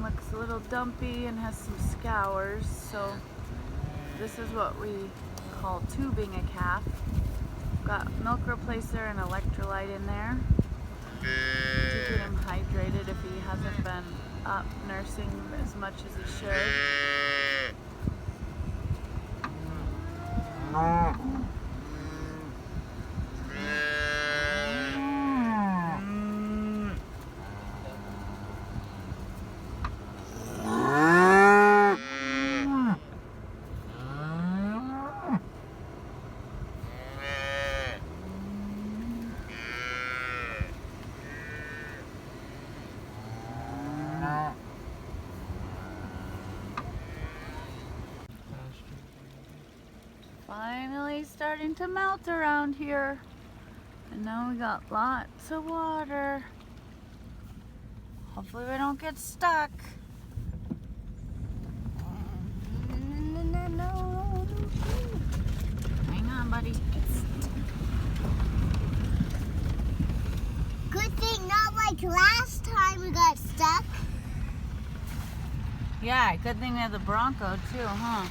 looks a little dumpy and has some scours, so this is what we call tubing a calf. Got milk replacer and electrolyte in there to get him hydrated if he hasn't been up nursing as much as he should. Finally starting to melt around here. And now we got lots of water. Hopefully we don't get stuck. Hang on, buddy. Good thing not like last time we got stuck. Yeah, good thing we have the Bronco too, huh?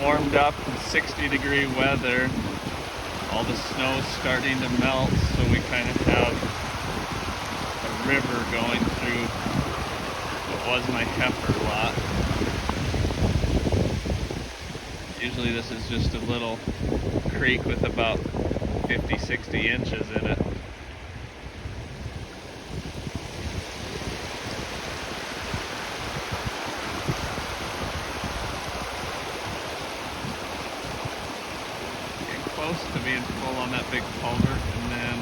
Warmed up in 60-degree weather. All the snow's starting to melt, so we kind of have a river going through what was my heifer lot. Usually this is just a little creek with about 50-60 inches in it. Close to being full on that big culvert, and then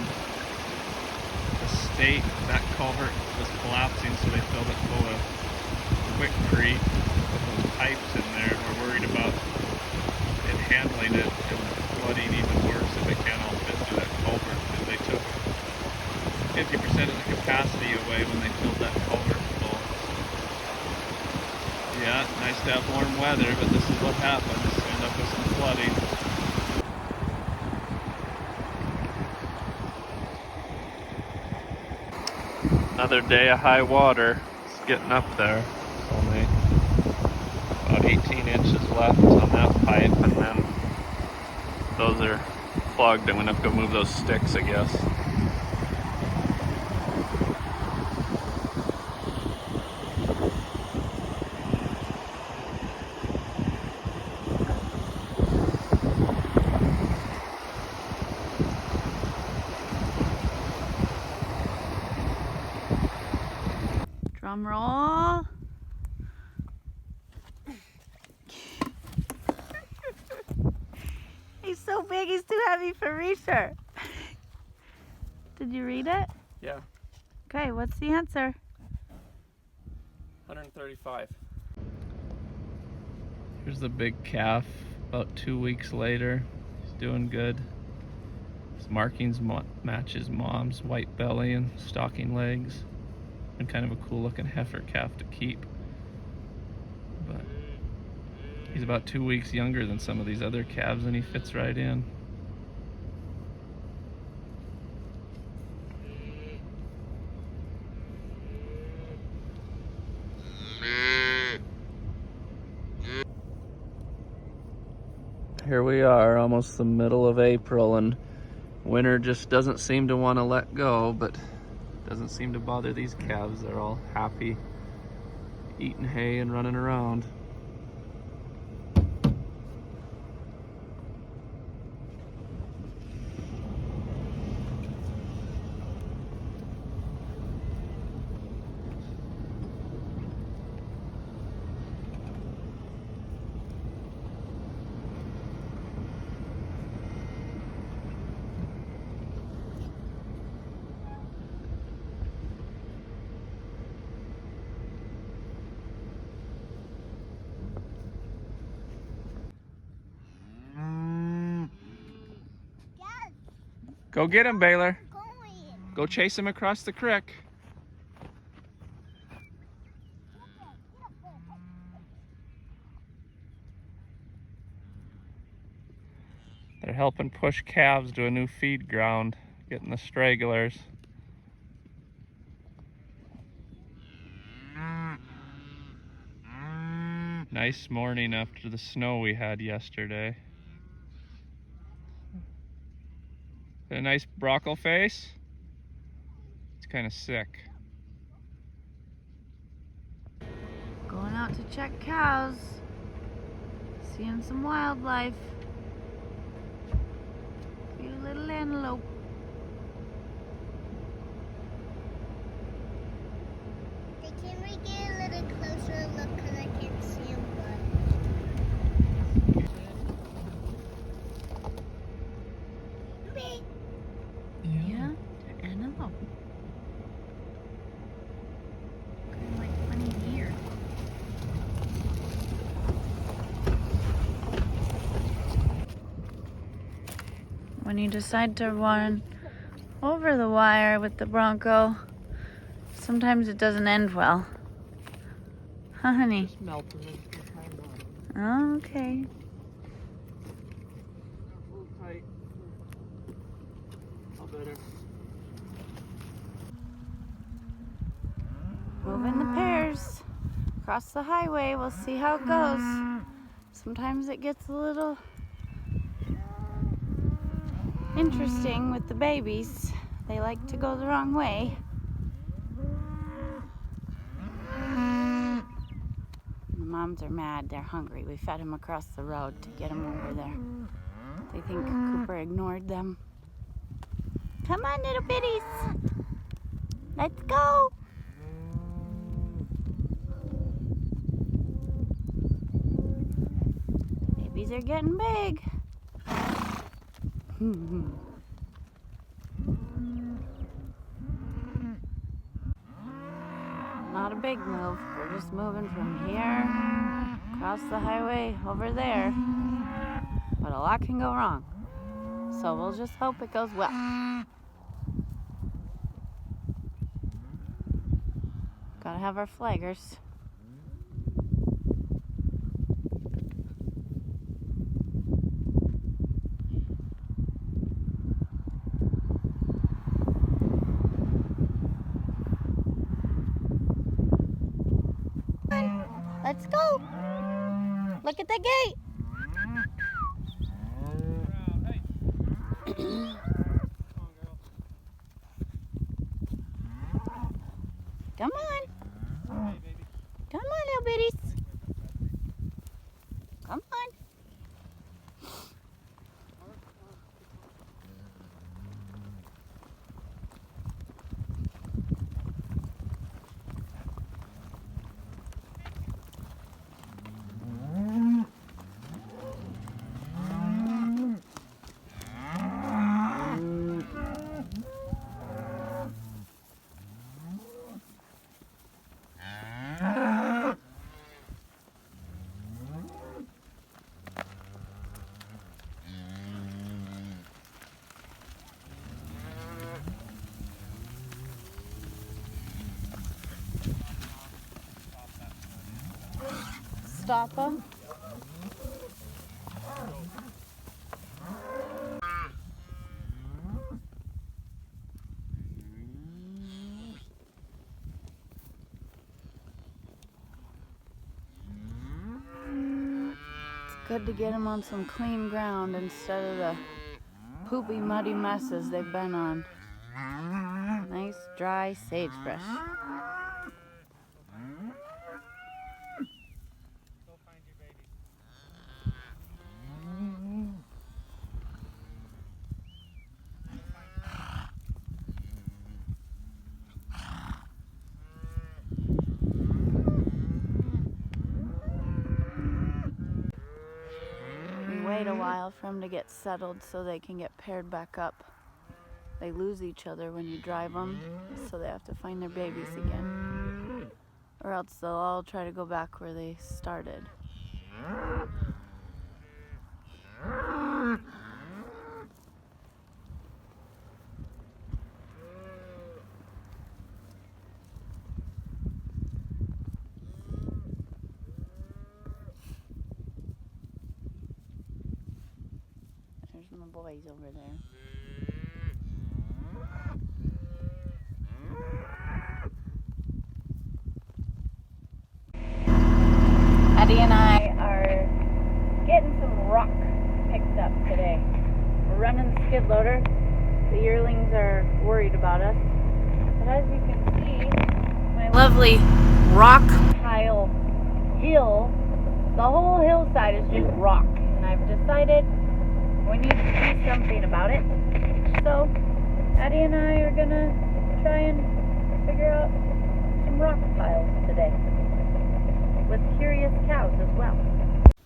that culvert was collapsing, so they filled it full of quickcrete with those pipes in there. We're worried about it handling it and flooding even worse if it can't all fit through that culvert, because they took 50% of the capacity away when they filled that culvert full. Yeah, nice to have warm weather, but this is what happens. End up with some flooding. Another day of high water. It's getting up there. Only about 18 inches left on that pipe, and then those are plugged. I'm gonna have to go move those sticks, I guess. Drum roll. He's so big, he's too heavy for Reece. Did you read it? Yeah. Okay, what's the answer? 135. Here's the big calf about 2 weeks later. He's doing good. His markings match his mom's white belly and stocking legs. And kind of a cool looking heifer calf to keep. But he's about 2 weeks younger than some of these other calves, and he fits right in. Here we are, almost the middle of April, and winter just doesn't seem to want to let go, but doesn't seem to bother these calves. They're all happy eating hay and running around. Go get him, Baylor. Go chase him across the creek. They're helping push calves to a new feed ground, getting the stragglers. Nice morning after the snow we had yesterday. A nice broccoli face. It's kind of sick. Going out to check cows. Seeing some wildlife. Few little antelope. Can we get a little closer look because I can't see them well? Yeah, they're antelope. Kind of like funny deer. When you decide to run over the wire with the Bronco, sometimes it doesn't end well. Huh, honey? Just melting it. Oh, okay. A little tight. All better. Moving the pairs across the highway. We'll see how it goes. Sometimes it gets a little interesting with the babies. They like to go the wrong way. The moms are mad. They're hungry. We fed them across the road to get them over there. They think Cooper ignored them. Come on, little bitties. Let's go. Babies are getting big. Not a big move. We're just moving from here across the highway over there. But a lot can go wrong. So we'll just hope it goes well. Gotta have our flaggers. Let's go. Look at the gate. Come on. Come on, little bitties. Come on. Stop them. It's good to get them on some clean ground instead of the poopy, muddy messes they've been on. Nice, dry sagebrush. Wait a while for them to get settled so they can get paired back up. They lose each other when you drive them, so they have to find their babies again. Or else they'll all try to go back where they started. There's my boys over there. Eddie and I are getting some rock picked up today. We're running the skid loader. The yearlings are worried about us. But as you can see, my lovely rock pile hill, the whole hillside is just rock. And I've decided we need to do something about it. So, Addie and I are gonna try and figure out some rock piles today. With curious cows as well.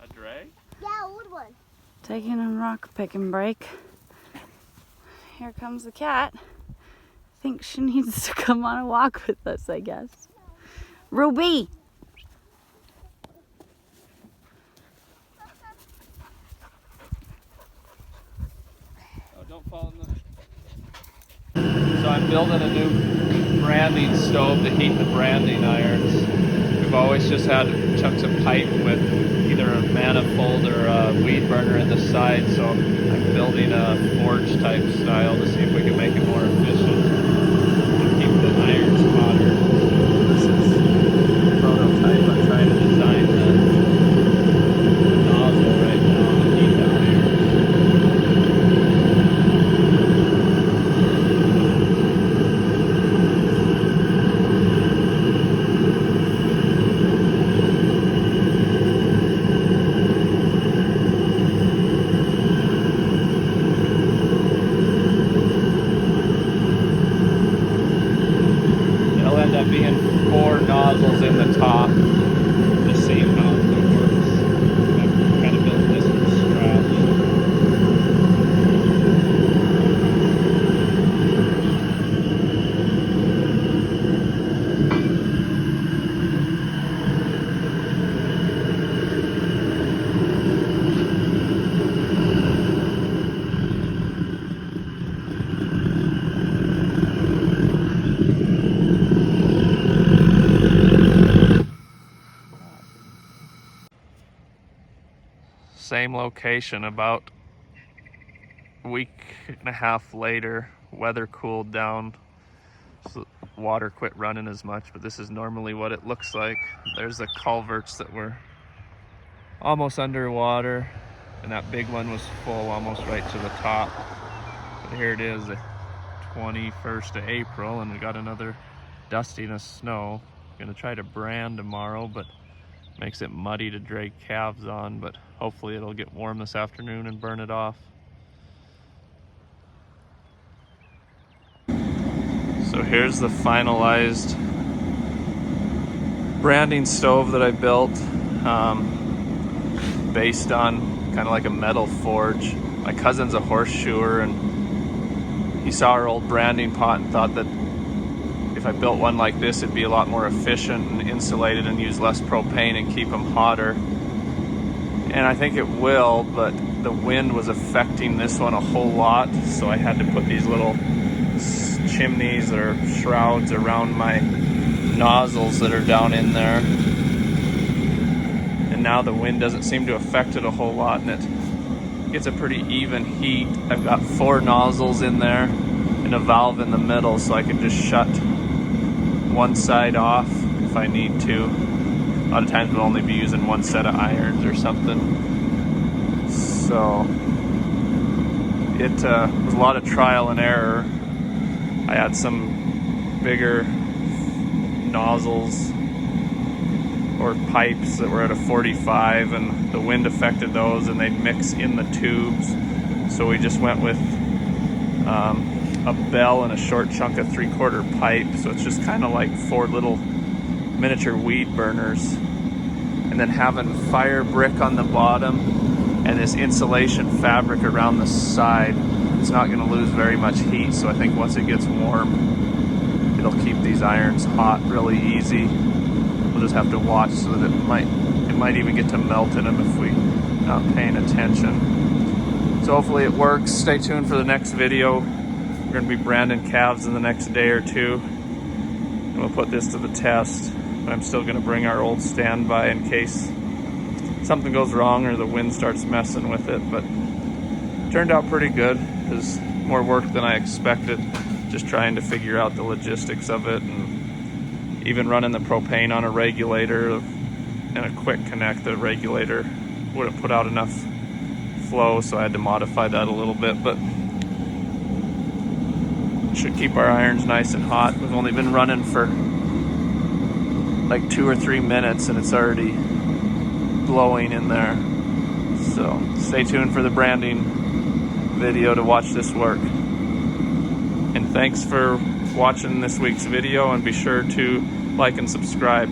A drag? Yeah, old one. Taking a rock picking break. Here comes the cat. I think she needs to come on a walk with us, I guess. Ruby! Oh, don't fall in the... So I'm building a new branding stove to heat the branding irons. We've always just had chunks of pipe with either a manifold or a weed burner in the side, so I'm building a forge type style to see if we can make it more efficient and keep the irons hotter. This is a prototype. I'm trying to design the nozzle right now to heat the irons. Being 4 nozzles in the top, just seeing how it works. I've kind of built this from scratch. Same location, about a week and a half later. Weather cooled down, so water quit running as much, but this is normally what it looks like. There's the culverts that were almost underwater, and that big one was full almost right to the top. But here it is, the 21st of April, and we got another dusting of snow. Gonna try to brand tomorrow, but makes it muddy to drag calves on, but hopefully it'll get warm this afternoon and burn it off. So here's the finalized branding stove that I built, based on kind of like a metal forge. My cousin's a horseshoer, and he saw our old branding pot and thought that if I built one like this, it'd be a lot more efficient and insulated and use less propane and keep them hotter. And I think it will, but the wind was affecting this one a whole lot, so I had to put these little chimneys or shrouds around my nozzles that are down in there. And now the wind doesn't seem to affect it a whole lot, and it gets a pretty even heat. I've got 4 nozzles in there and a valve in the middle, so I can just shut one side off if I need to. A lot of times we'll only be using one set of irons or something. So it was a lot of trial and error. I had some bigger nozzles or pipes that were at a 45, and the wind affected those and they'd mix in the tubes. So we just went with a bell and a short chunk of 3/4 pipe, so it's just kind of like 4 little miniature weed burners, and then having fire brick on the bottom and this insulation fabric around the side. It's not going to lose very much heat, so I think once it gets warm, it'll keep these irons hot really easy. We'll just have to watch so that it might even get to melt in them if we're not paying attention. So hopefully it works. Stay tuned for the next video. We're going to be branding calves in the next day or two, and we'll put this to the test. But I'm still going to bring our old standby in case something goes wrong or the wind starts messing with it. But it turned out pretty good. It was more work than I expected, just trying to figure out the logistics of it, and even running the propane on a regulator in a quick connect, the regulator wouldn't put out enough flow, so I had to modify that a little bit, but should keep our irons nice and hot. We've only been running for like 2 or 3 minutes and it's already glowing in there. So stay tuned for the branding video to watch this work. And thanks for watching this week's video, and be sure to like and subscribe.